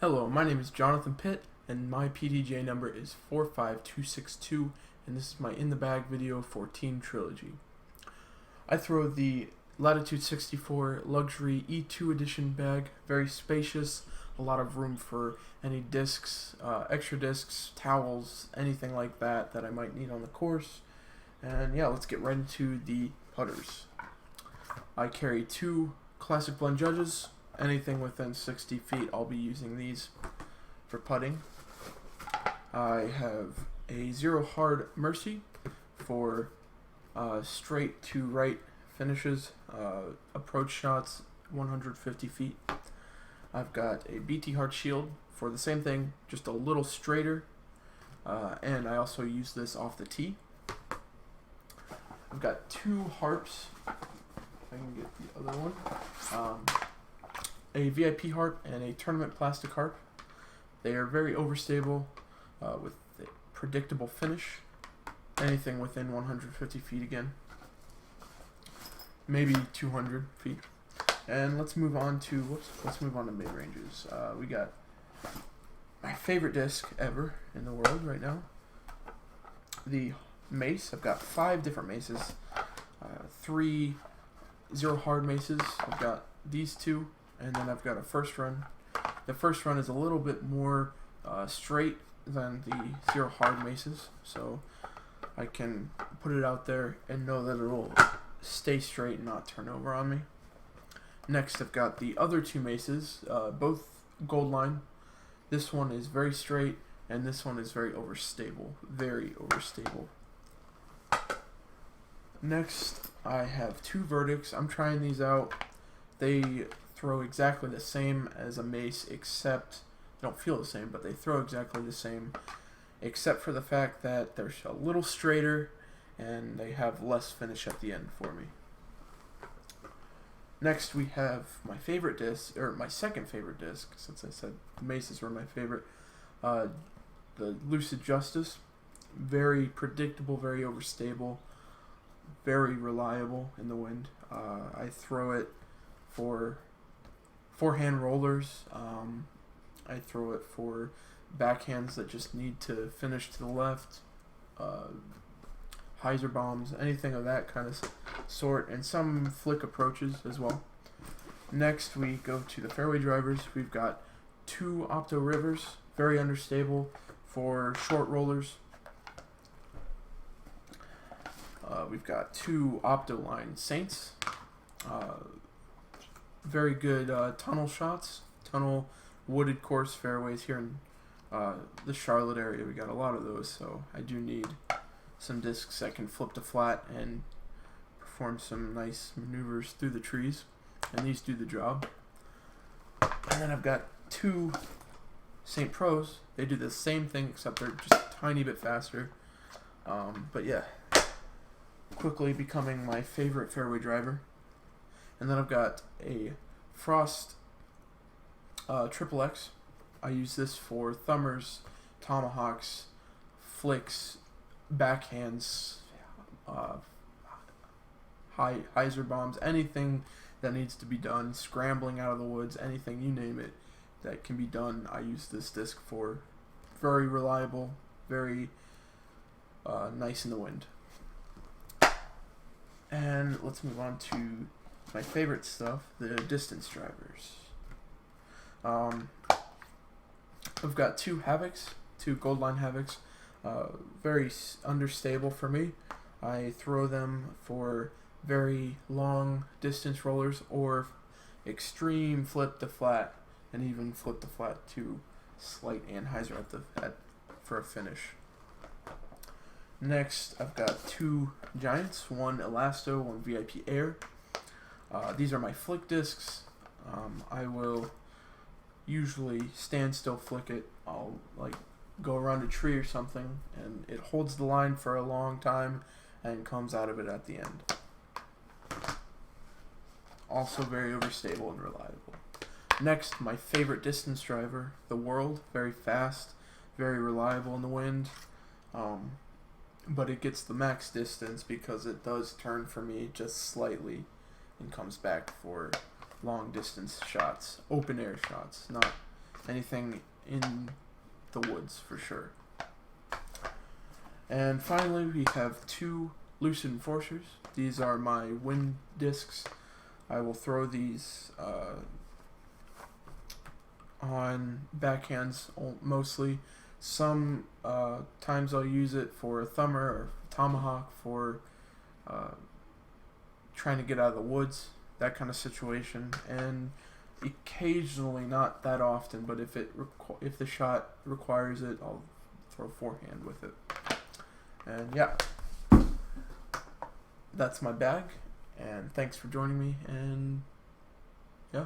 Hello, my name is Jonathan Pitt, and my PTJ number is 45262, and this is my In the Bag video for Team Trilogy. I throw the Latitude 64 Luxury E2 Edition bag, very spacious, a lot of room for any discs, extra discs, towels, anything like that I might need on the course. And yeah, let's get right into the putters. I carry two Classic Blend Judges. Anything within 60 feet, I'll be using these for putting. I have a Zero Hard Mercy for straight to right finishes, approach shots 150 feet. I've got a BT Hard Shield for the same thing, just a little straighter, and I also use this off the tee. I've got two harps. If I can get the other one. A VIP harp and a tournament plastic harp. They are very overstable with a predictable finish. Anything within 150 feet again. Maybe 200 feet. And let's move on to mid-ranges. We got my favorite disc ever in the world right now. The mace. I've got 5 different maces. 3 Zero Hard maces. I've got these two. And then I've got a first run. The first run is a little bit more straight than the Zero Hard maces, so I can put it out there and know that it will stay straight and not turn over on me. Next, I've got the other two maces, both gold line. This one is very straight, and this one is very overstable. Very overstable. Next, I have two verdicts. I'm trying these out. They throw exactly the same as a mace, except they don't feel the same, but they throw exactly the same, except for the fact that they're a little straighter and they have less finish at the end for me. Next, we have my favorite disc, or my second favorite disc, since I said the maces were my favorite. The Lucid Justice, very predictable, very overstable, very reliable in the wind. I throw it for forehand rollers. I throw it for backhands that just need to finish to the left, hyzer bombs, anything of that kind of sort, and some flick approaches as well. Next, we go to the fairway drivers. We've got two Opto Rivers, very understable for short rollers. We've got two Opto Line Saints. Very good tunnel shots, tunnel wooded course fairways here in the Charlotte area. We got a lot of those, so I do need some discs that can flip to flat and perform some nice maneuvers through the trees, and these do the job. And then I've got two St. Pros. They do the same thing, except they're just a tiny bit faster. But yeah, quickly becoming my favorite fairway driver. And then I've got a Frost Triple X. I use this for thumbers, tomahawks, flicks, backhands, hyzer bombs, anything that needs to be done, scrambling out of the woods, anything, you name it, that can be done, I use this disc for. Very reliable, very nice in the wind. And let's move on to my favorite stuff, the distance drivers. I've got two Havocs, two Gold Line Havocs, very understable for me. I throw them for very long distance rollers or extreme flip to flat, and even flip to flat to slight anhyzer for a finish. Next, I've got two Giants, one Elasto, one VIP Air. These are my flick discs. I will usually stand still flick it. I'll go around a tree or something, and it holds the line for a long time and comes out of it at the end. Also very overstable and reliable. Next, my favorite distance driver, the World. Very fast, very reliable in the wind. But it gets the max distance because it does turn for me just slightly and comes back for long distance shots, open air shots, not anything in the woods for sure. And finally, we have 2 Lucid Enforcers. These are my wind discs. I will throw these on backhands mostly. Some times I'll use it for a thumber or tomahawk for trying to get out of the woods, that kind of situation. And occasionally, not that often, but if the shot requires it, I'll throw forehand with it. And yeah, that's my bag. And thanks for joining me. And yeah.